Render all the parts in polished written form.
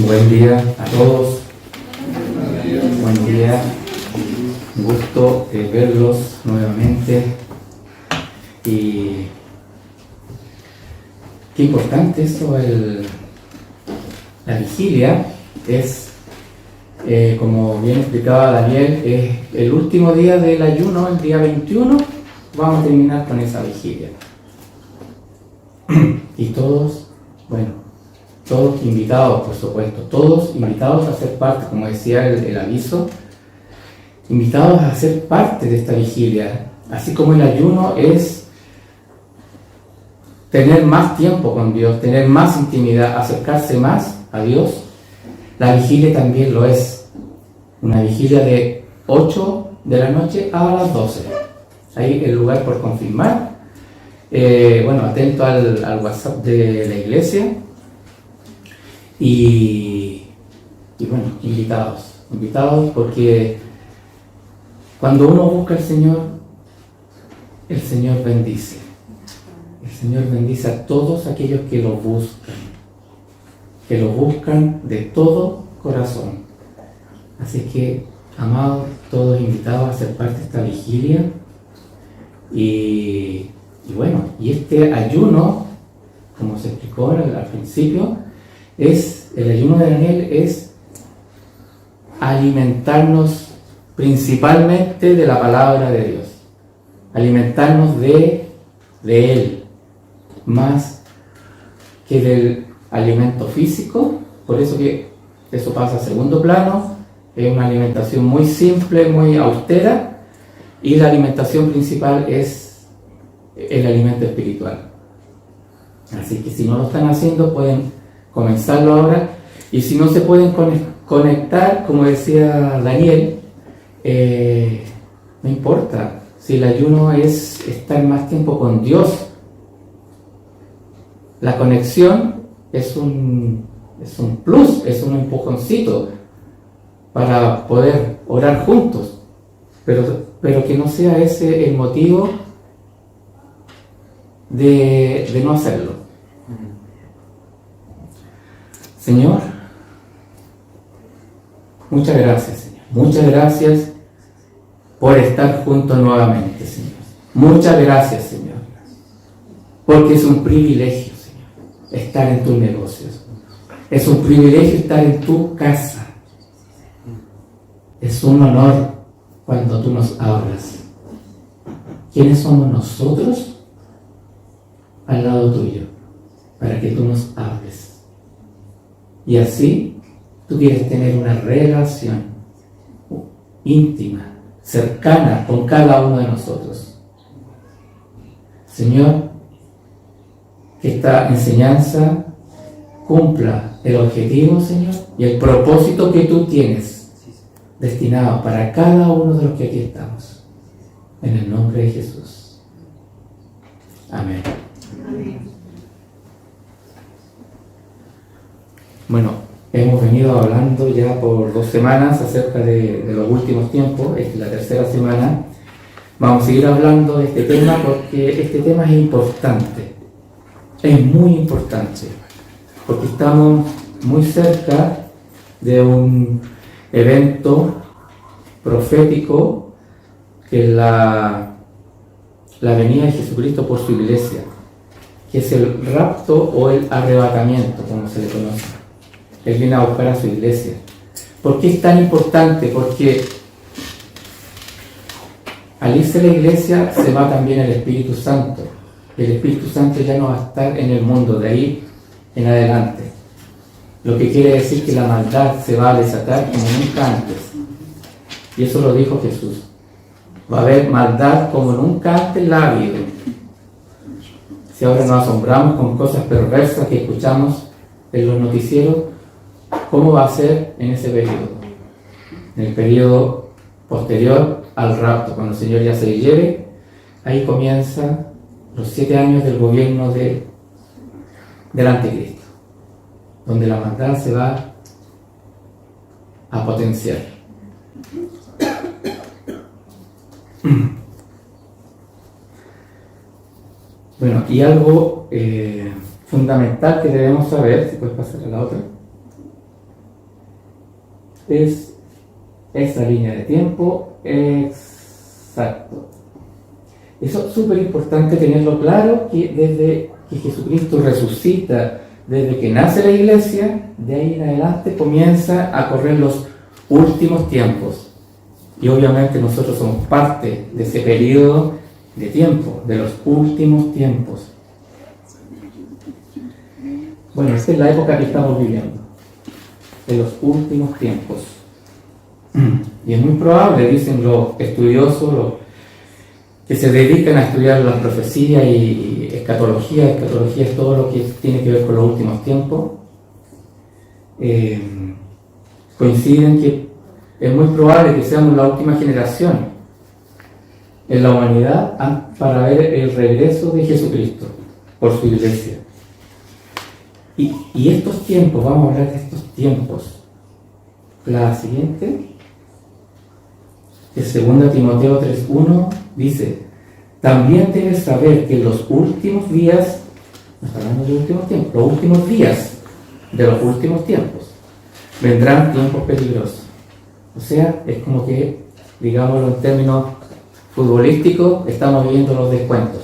Buen día a todos. Buen día. Un gusto verlos nuevamente. Y qué importante eso, la vigilia es, como bien explicaba Daniel, es el último día del ayuno, el día 21. Vamos a terminar con esa vigilia. Y todos, todos invitados, por supuesto, todos invitados a ser parte, como decía el aviso, invitados a ser parte de esta vigilia. Así como el ayuno es tener más tiempo con Dios, tener más intimidad, acercarse más a Dios, la vigilia también lo es. Una vigilia de 8 de la noche a las 12. Ahí el lugar por confirmar. Atento al WhatsApp de la iglesia. Y invitados porque cuando uno busca al Señor, el Señor bendice. El Señor bendice a todos aquellos que lo buscan de todo corazón. Así que, amados, todos invitados a ser parte de esta vigilia. Y este ayuno, como se explicó al principio, el ayuno de Daniel es alimentarnos principalmente de la palabra de Dios, alimentarnos de Él, más que del alimento físico. Por eso que eso pasa a segundo plano, es una alimentación muy simple, muy austera, y la alimentación principal es el alimento espiritual. Así que si no lo están haciendo, pueden comenzarlo ahora, y si no se pueden conectar, como decía Daniel, no importa. Si el ayuno es estar más tiempo con Dios, la conexión es un plus, es un empujoncito para poder orar juntos, pero que no sea ese el motivo de no hacerlo. Señor, muchas gracias, Señor. Muchas gracias por estar juntos nuevamente, Señor. Muchas gracias, Señor. Porque es un privilegio, Señor, estar en tus negocios. Es un privilegio estar en tu casa. Es un honor cuando tú nos hablas. ¿Quiénes somos nosotros al lado tuyo para que tú nos hables? Y así tú quieres tener una relación íntima, cercana con cada uno de nosotros. Señor, que esta enseñanza cumpla el objetivo, Señor, y el propósito que tú tienes destinado para cada uno de los que aquí estamos. En el nombre de Jesús. Amén. Amén. Hemos venido hablando ya por 2 semanas acerca de los últimos tiempos. Esta es la tercera semana. Vamos a seguir hablando de este tema porque este tema es importante. Es muy importante. Porque estamos muy cerca de un evento profético que es la venida de Jesucristo por su iglesia, que es el rapto o el arrebatamiento, como se le conoce. Él viene a buscar a su iglesia. ¿Por qué es tan importante? Porque al irse a la iglesia se va también el Espíritu Santo. El Espíritu Santo ya no va a estar en el mundo de ahí en adelante. Lo que quiere decir que la maldad se va a desatar como nunca antes. Y eso lo dijo Jesús. Va a haber maldad como nunca antes la ha habido. Si ahora nos asombramos con cosas perversas que escuchamos en los noticieros, ¿cómo va a ser en ese periodo? En el periodo posterior al rapto, cuando el Señor ya se lleve, ahí comienzan los 7 años del gobierno del Anticristo, donde la maldad se va a potenciar. Y algo fundamental que debemos saber, si puedes pasar a la otra, es esa línea de tiempo exacto. Eso es súper importante tenerlo claro, que desde que Jesucristo resucita, desde que nace la iglesia, de ahí en adelante comienza a correr los últimos tiempos. Y obviamente nosotros somos parte de ese periodo de tiempo, de los últimos tiempos. Bueno, esta es la época que estamos viviendo, de los últimos tiempos. Y es muy probable, dicen los estudiosos, los que se dedican a estudiar las profecías y escatología. Escatología es todo lo que tiene que ver con los últimos tiempos. Coinciden que es muy probable que seamos la última generación en la humanidad para ver el regreso de Jesucristo por su iglesia. Y estos tiempos, vamos a hablar de estos tiempos. La siguiente, es 2 Timoteo 3:1, dice: también debes saber que en los últimos días, no está hablando de los últimos tiempos, los últimos días de los últimos tiempos, vendrán tiempos peligrosos. O sea, es como que, digámoslo en términos futbolísticos, estamos viviendo los descuentos.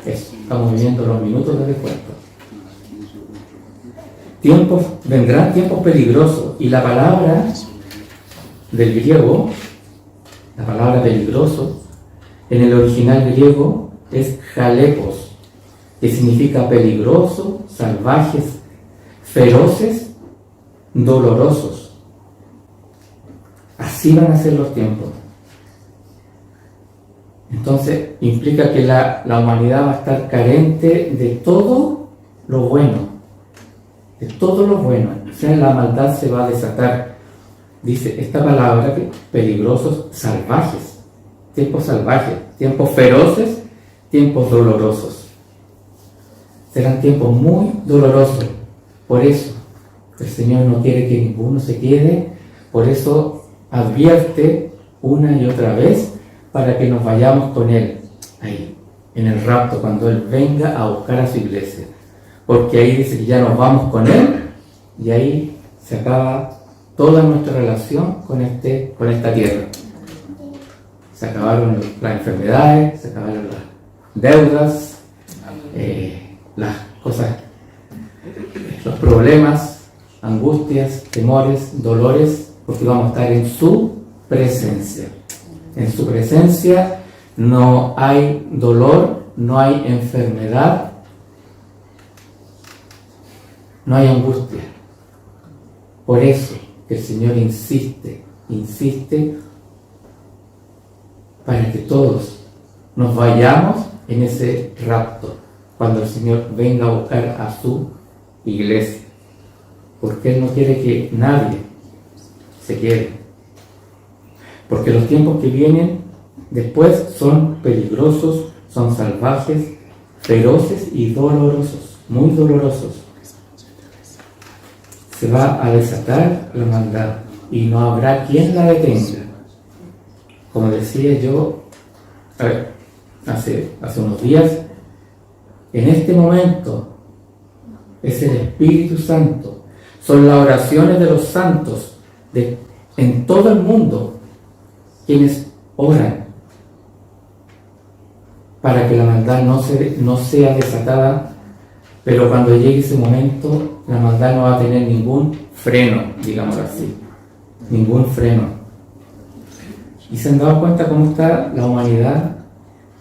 Eso, estamos viviendo los minutos de descuento. Vendrán tiempos peligrosos, y la palabra del griego, la palabra peligroso, en el original griego es jalepos, que significa peligroso, salvajes, feroces, dolorosos. Así van a ser los tiempos. Entonces implica que la humanidad va a estar carente de todo lo bueno, de todo lo bueno. O sea, la maldad se va a desatar. Dice esta palabra que peligrosos, salvajes, tiempos feroces, tiempos dolorosos. Serán tiempos muy dolorosos. Por eso el Señor no quiere que ninguno se quede. Por eso advierte una y otra vez para que nos vayamos con Él ahí, en el rapto, cuando Él venga a buscar a su iglesia. Porque ahí dice que ya nos vamos con Él y ahí se acaba toda nuestra relación con esta tierra. Se acabaron las enfermedades, se acabaron las deudas, las cosas, los problemas, angustias, temores, dolores, porque vamos a estar en su presencia. En su presencia no hay dolor, no hay enfermedad, no hay angustia. Por eso que el Señor insiste para que todos nos vayamos en ese rapto, cuando el Señor venga a buscar a su iglesia, porque Él no quiere que nadie se quede, porque los tiempos que vienen después son peligrosos, son salvajes, feroces y dolorosos, muy dolorosos. Se va a desatar la maldad y no habrá quien la detenga. Como decía yo hace unos días, en este momento es el Espíritu Santo, son las oraciones de los santos en todo el mundo quienes oran para que la maldad no sea desatada. Pero cuando llegue ese momento, la maldad no va a tener ningún freno, digámoslo así, ningún freno. ¿Y se han dado cuenta cómo está la humanidad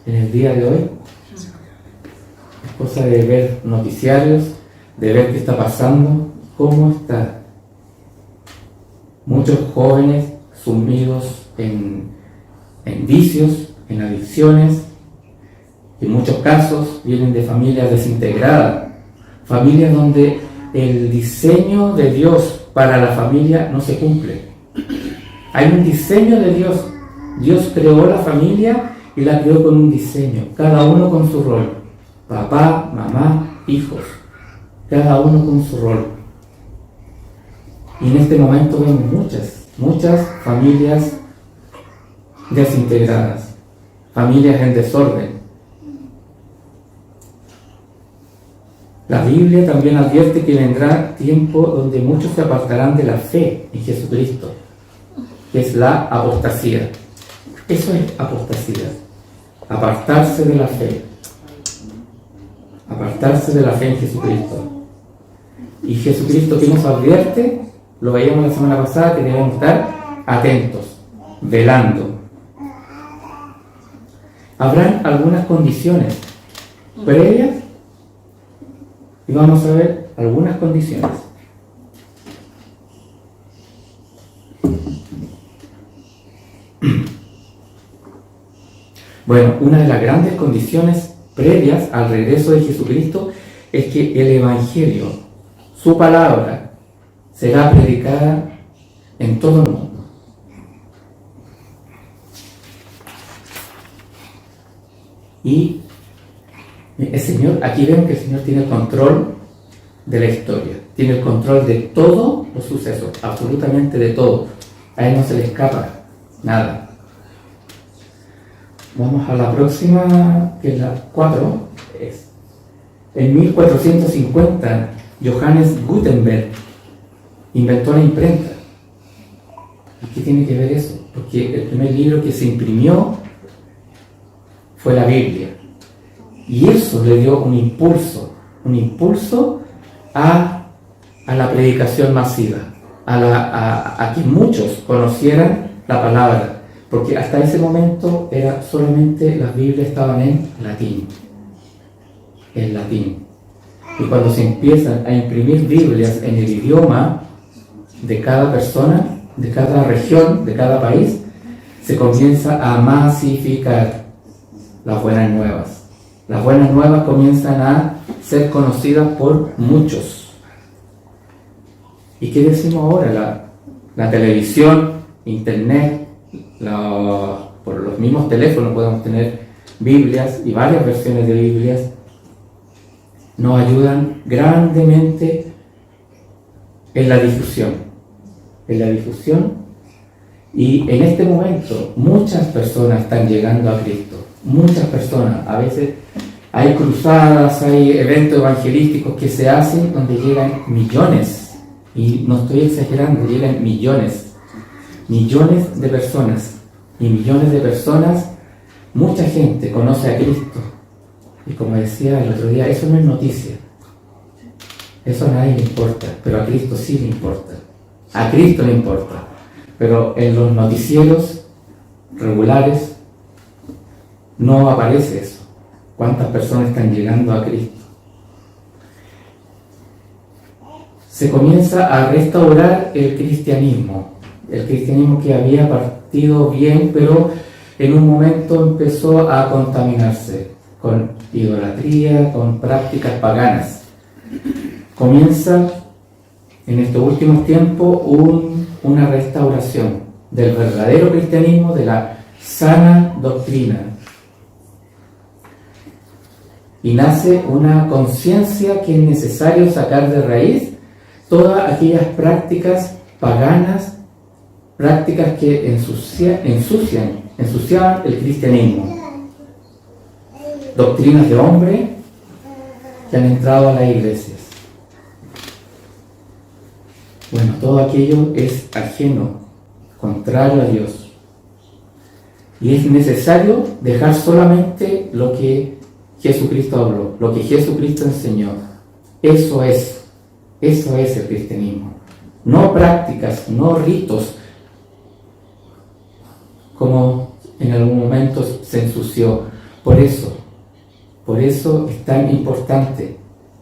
en el día de hoy? Es cosa de ver noticiarios, de ver qué está pasando, cómo está. Muchos jóvenes sumidos en vicios, en adicciones. En muchos casos vienen de familias desintegradas, familias donde el diseño de Dios para la familia no se cumple. Hay un diseño de Dios. Dios creó la familia y la creó con un diseño, cada uno con su rol. Papá, mamá, hijos, cada uno con su rol. Y en este momento vemos muchas familias desintegradas, familias en desorden. La Biblia también advierte que vendrá tiempo donde muchos se apartarán de la fe en Jesucristo, que es la apostasía. Eso es apostasía, apartarse de la fe. Apartarse de la fe en Jesucristo. Y Jesucristo, que nos advierte, lo veíamos la semana pasada, que debemos estar atentos, velando. Habrán algunas condiciones previas y vamos a ver algunas condiciones. Bueno, una de las grandes condiciones previas al regreso de Jesucristo es que el Evangelio, su palabra, será predicada en todo el mundo. Y el Señor, aquí vemos que el Señor tiene el control de la historia, tiene el control de todos los sucesos, absolutamente de todo. A Él no se le escapa nada. Vamos a la próxima, que es la 4. En 1450, Johannes Gutenberg inventó la imprenta. ¿Y qué tiene que ver eso? Porque el primer libro que se imprimió fue la Biblia. Y eso le dio un impulso a la predicación masiva, a que muchos conocieran la palabra. Porque hasta ese momento era solamente las Biblias estaban en latín. Y cuando se empiezan a imprimir Biblias en el idioma de cada persona, de cada región, de cada país, se comienza a masificar las buenas nuevas. Las buenas nuevas comienzan a ser conocidas por muchos. ¿Y qué decimos ahora? La televisión, internet, por los mismos teléfonos podemos tener Biblias y varias versiones de Biblias. Nos ayudan grandemente en la difusión. Y en este momento muchas personas están llegando a Cristo. Muchas personas. A veces hay cruzadas, hay eventos evangelísticos que se hacen donde llegan millones. Y no estoy exagerando, llegan millones de personas. Y millones de personas, mucha gente conoce a Cristo. Y como decía el otro día, eso no es noticia. Eso a nadie le importa, pero a Cristo sí le importa. A Cristo le importa. Pero en los noticieros regulares no aparece eso. ¿Cuántas personas están llegando a Cristo? Se comienza a restaurar el cristianismo que había partido bien, pero en un momento empezó a contaminarse con idolatría, con prácticas paganas. Comienza en estos últimos tiempos una restauración del verdadero cristianismo, de la sana doctrina. Y nace una conciencia que es necesario sacar de raíz todas aquellas prácticas paganas, prácticas que ensuciaban el cristianismo. Doctrinas de hombre que han entrado a las iglesias. Bueno, todo aquello es ajeno, contrario a Dios. Y es necesario dejar solamente lo que Jesucristo habló, lo que Jesucristo enseñó. Eso es el cristianismo. No prácticas, no ritos, como en algún momento se ensució. Por eso es tan importante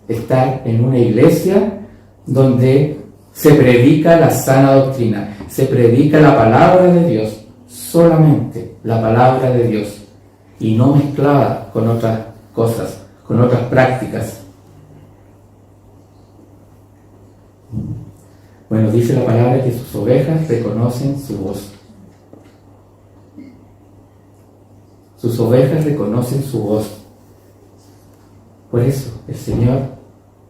estar en una iglesia donde se predica la sana doctrina, se predica la palabra de Dios, solamente la palabra de Dios, y no mezclada con otras cosas, con otras prácticas. Bueno, dice la palabra que sus ovejas reconocen su voz. Sus ovejas reconocen su voz. Por eso el Señor,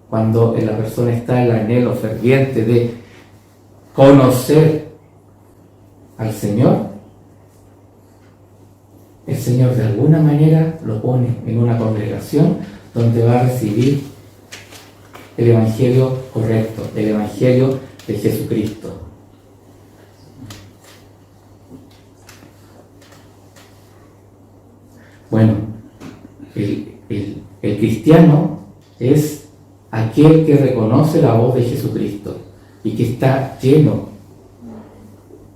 cuando la persona está en el anhelo ferviente de conocer al Señor, el Señor de alguna manera lo pone en una congregación donde va a recibir el Evangelio correcto, el Evangelio de Jesucristo. Bueno, el cristiano es aquel que reconoce la voz de Jesucristo y que está lleno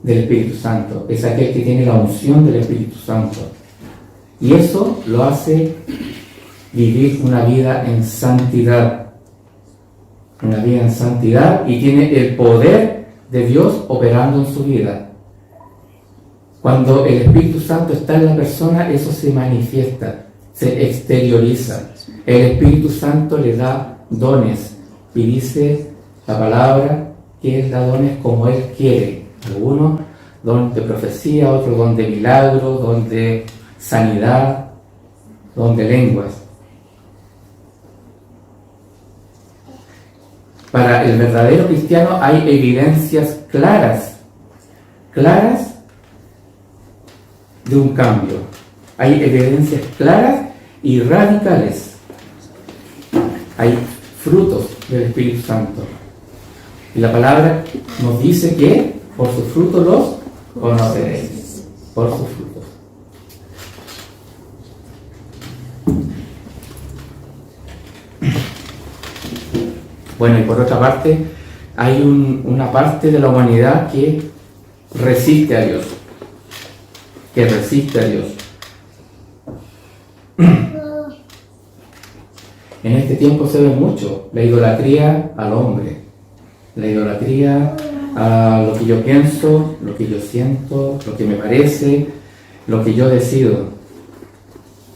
del Espíritu Santo, es aquel que tiene la unción del Espíritu Santo. Y eso lo hace vivir una vida en santidad. Una vida en santidad, y tiene el poder de Dios operando en su vida. Cuando el Espíritu Santo está en la persona, eso se manifiesta, se exterioriza. El Espíritu Santo le da dones, y dice la palabra que Él da dones como Él quiere. Algunos don de profecía, otros don de milagro, don de sanidad, don de lenguas. Para el verdadero cristiano hay evidencias claras de un cambio. Hay evidencias claras y radicales. Hay frutos del Espíritu Santo. Y la palabra nos dice que por sus frutos los conoceréis. Por sus frutos. Bueno, y por otra parte, hay una parte de la humanidad que resiste a Dios. Que resiste a Dios. En este tiempo se ve mucho la idolatría al hombre, la idolatría a lo que yo pienso, lo que yo siento, lo que me parece, lo que yo decido.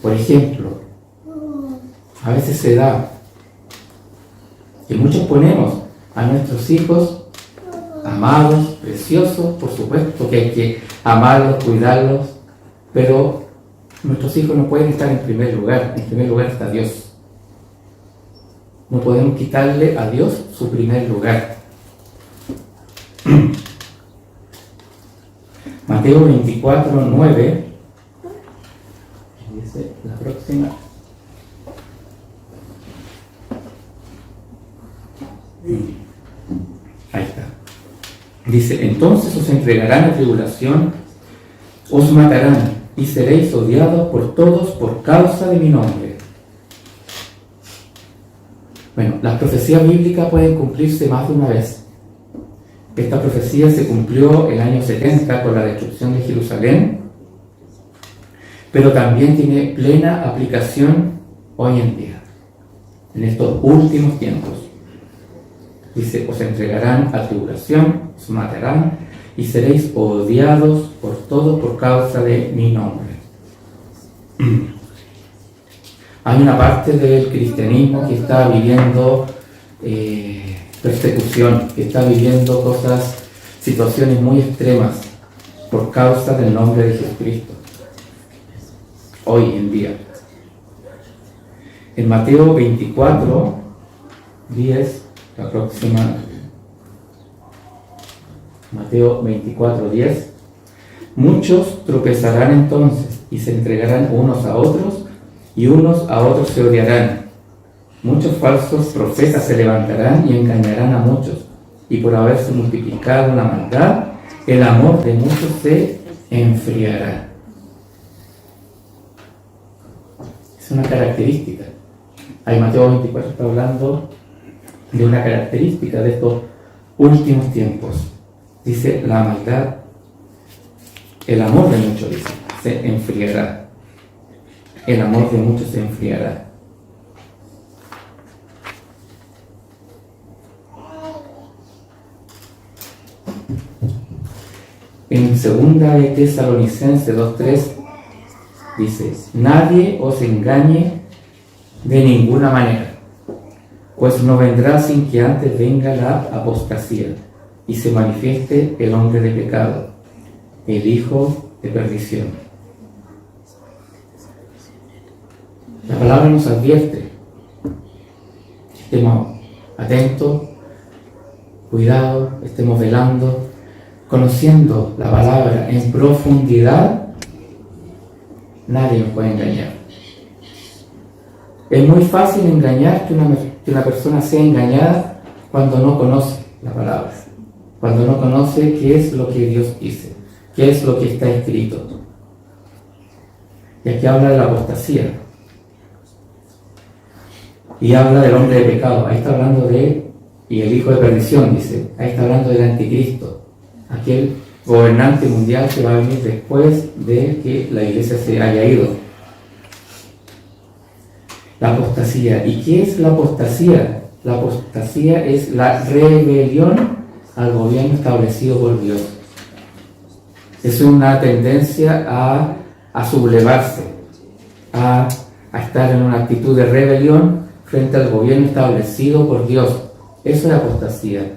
Por ejemplo, a veces se da que muchos ponemos a nuestros hijos amados, preciosos, por supuesto que hay que amarlos, cuidarlos, pero nuestros hijos no pueden estar en primer lugar está Dios. No podemos quitarle a Dios su primer lugar. Mateo 24:9 dice la próxima. Ahí está. Dice: entonces os entregarán a tribulación, os matarán y seréis odiados por todos por causa de mi nombre. Bueno, las profecías bíblicas pueden cumplirse más de una vez. Esta profecía se cumplió el año 70 con la destrucción de Jerusalén, pero también tiene plena aplicación hoy en día, en estos últimos tiempos. Dice: os entregarán a tribulación, os matarán y seréis odiados por todos por causa de mi nombre. Hay una parte del cristianismo que está viviendo persecución, que está viviendo situaciones muy extremas por causa del nombre de Jesucristo. Hoy en día. En Mateo 24:10, la próxima, Mateo 24:10, muchos tropezarán entonces y se entregarán unos a otros y unos a otros se odiarán. Muchos falsos profetas se levantarán y engañarán a muchos, y por haberse multiplicado la maldad, el amor de muchos se enfriará. Es una característica. Ahí Mateo 24 está hablando de una característica de estos últimos tiempos. Dice: la maldad, el amor de muchos, dice, se enfriará. El amor de muchos se enfriará. En segunda de Tesalonicenses 2:3 dice: nadie os engañe de ninguna manera, pues no vendrá sin que antes venga la apostasía y se manifieste el hombre de pecado, el hijo de perdición. La palabra nos advierte que estemos atentos, cuidados, estemos velando, conociendo la palabra en profundidad. Nadie nos puede engañar. Es muy fácil engañar, que una persona sea engañada cuando no conoce la palabra, cuando no conoce qué es lo que Dios dice, qué es lo que está escrito. Y aquí habla de la apostasía. Y habla del hombre de pecado. Ahí está hablando y el hijo de perdición, dice. Ahí está hablando del anticristo, aquel gobernante mundial que va a venir después de que la iglesia se haya ido. La apostasía. ¿Y qué es la apostasía? La apostasía es la rebelión al gobierno establecido por Dios. Es una tendencia a sublevarse, a estar en una actitud de rebelión frente al gobierno establecido por Dios. Eso es apostasía.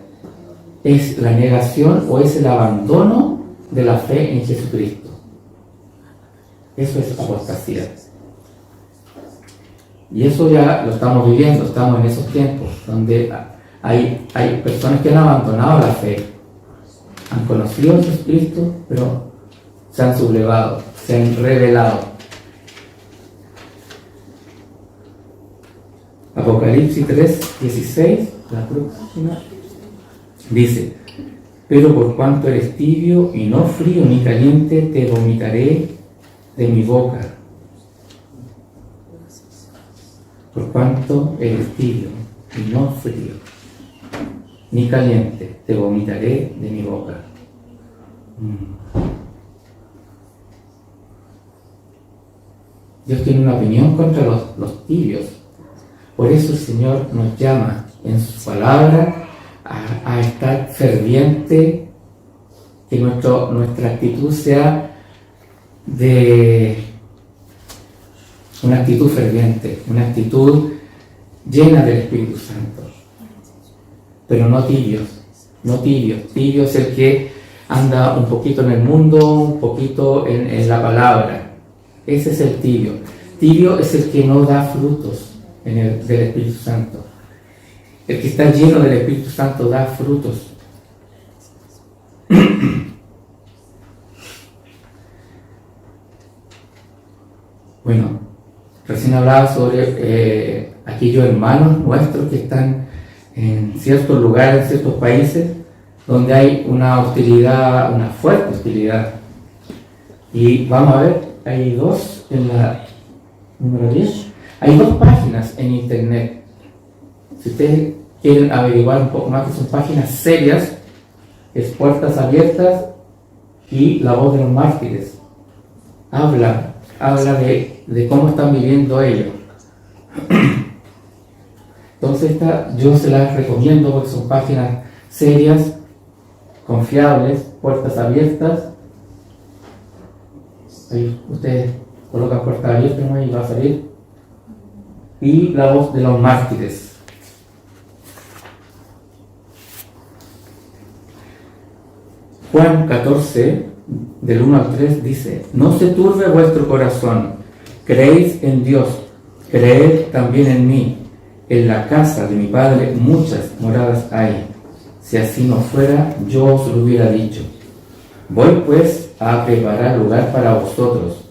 Es la negación o es el abandono de la fe en Jesucristo. Eso es apostasía. Y eso ya lo estamos viviendo, estamos en esos tiempos donde hay personas que han abandonado la fe, han conocido a Jesucristo, pero se han sublevado, se han rebelado. Apocalipsis 3:16, la próxima, dice: pero por cuanto eres tibio y no frío ni caliente, te vomitaré de mi boca. Por cuanto eres tibio y no frío ni caliente, te vomitaré de mi boca. Dios tiene una opinión contra los tibios. Por eso el Señor nos llama en su palabra a estar ferviente, que nuestra actitud sea de una actitud ferviente, una actitud llena del Espíritu Santo, pero no tibios, no tibios. Tibio es el que anda un poquito en el mundo, un poquito en la palabra. Ese es el tibio. Tibio es el que no da frutos del Espíritu Santo. El que está lleno del Espíritu Santo da frutos. Bueno, recién hablaba sobre aquellos hermanos nuestros que están en ciertos lugares, en ciertos países, donde hay una hostilidad, una fuerte hostilidad. Y vamos a ver, hay dos en la número 10. Hay dos páginas en internet. Si ustedes quieren averiguar un poco más, que son páginas serias, es Puertas Abiertas y La Voz de los Mártires. Habla de cómo están viviendo ellos. Entonces yo se las recomiendo porque son páginas serias, confiables. Puertas Abiertas. Ahí ustedes colocan Puertas Abiertas, ¿no? Y va a salir. Y La Voz de los Mártires. Juan 14, del 1 al 3, dice: no se turbe vuestro corazón, creéis en Dios, creed también en mí. En la casa de mi Padre muchas moradas hay. Si así no fuera, yo os lo hubiera dicho. Voy pues a preparar lugar para vosotros.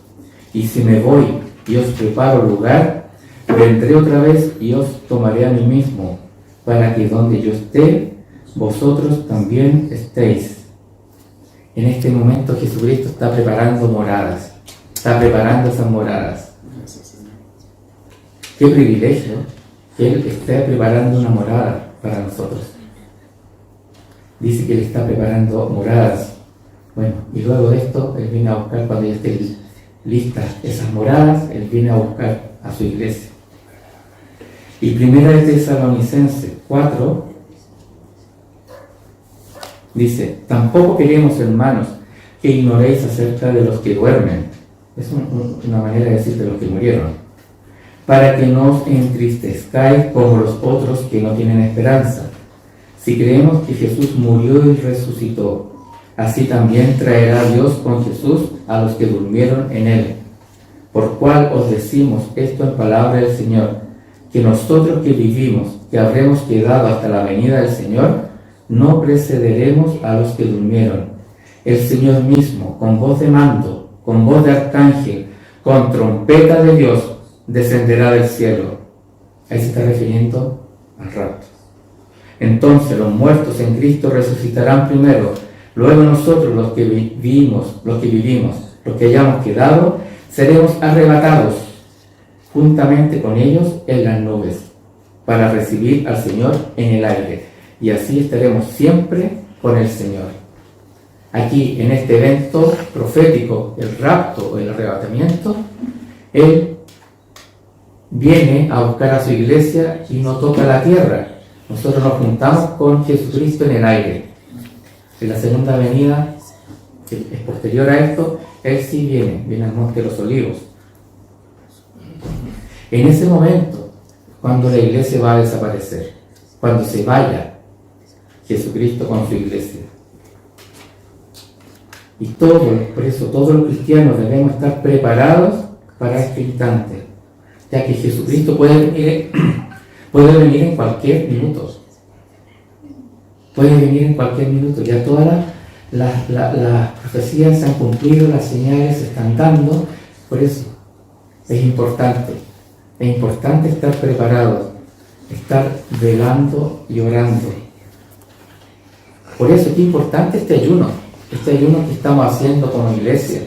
Y si me voy y os preparo lugar, vendré otra vez y os tomaré a mí mismo, para que donde yo esté, vosotros también estéis. En este momento Jesucristo está preparando moradas, está preparando esas moradas. Qué privilegio que Él esté preparando una morada para nosotros. Dice que Él está preparando moradas. Bueno, y luego de esto, Él viene a buscar, cuando ya estén listas esas moradas, Él viene a buscar a su iglesia. Y primera de Tesalonicenses 4, dice: tampoco queremos, hermanos, que ignoréis acerca de los que duermen. Es una manera de decir de los que murieron. Para que no os entristezcáis como los otros que no tienen esperanza. Si creemos que Jesús murió y resucitó, así también traerá Dios con Jesús a los que durmieron en Él. Por cual os decimos esto en palabra del Señor, que nosotros que vivimos, que habremos quedado hasta la venida del Señor, no precederemos a los que durmieron. El Señor mismo, con voz de mando, con voz de arcángel, con trompeta de Dios, descenderá del cielo, Ahí se está refiriendo al rapto. Entonces los muertos en Cristo resucitarán primero, luego nosotros los que vivimos, los que hayamos quedado, seremos arrebatados juntamente con ellos en las nubes para recibir al Señor en el aire, y así estaremos siempre con el Señor. Aquí en este evento profético, el rapto o el arrebatamiento, Él viene a buscar a su iglesia y no toca la tierra. Nosotros nos juntamos con Jesucristo en el aire. En la segunda venida, que es posterior a esto, Él sí viene al Monte de los Olivos. En ese momento, cuando la iglesia va a desaparecer, cuando se vaya Jesucristo con su iglesia. Y por eso todos los cristianos debemos estar preparados para este instante, ya que Jesucristo puede venir en cualquier minuto. Puede venir en cualquier minuto. Ya todas las profecías se han cumplido, las señales se están dando. Por eso es importante estar preparados, estar velando y orando. Por eso es importante este ayuno que estamos haciendo como iglesia,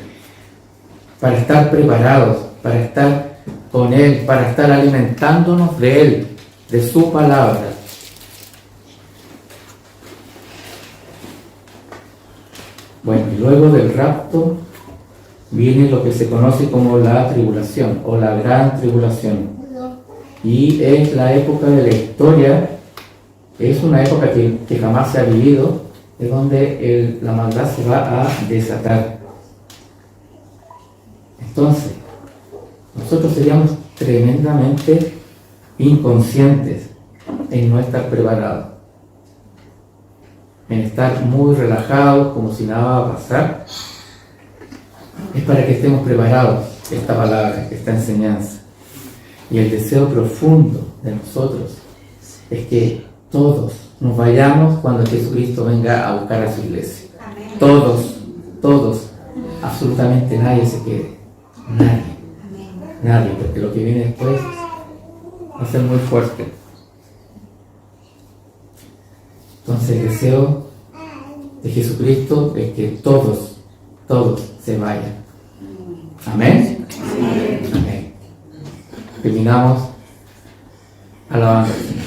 para estar preparados, para estar con Él, para estar alimentándonos de Él, de su palabra. Bueno, y luego del rapto viene lo que se conoce como la tribulación o la gran tribulación. Y es la época de la historia, es una época que jamás se ha vivido, es donde la maldad se va a desatar. Entonces, nosotros seríamos tremendamente inconscientes en no estar preparados, en estar muy relajados, como si nada va a pasar. Es para que estemos preparados esta palabra, esta enseñanza. Y el deseo profundo de nosotros es que todos nos vayamos cuando Jesucristo venga a buscar a su iglesia. Amén. Todos, absolutamente nadie se quede. Nadie, porque lo que viene después va a ser muy fuerte. Entonces el deseo de Jesucristo es que todos se vayan. Amén. Amén. Terminamos alabando al Señor.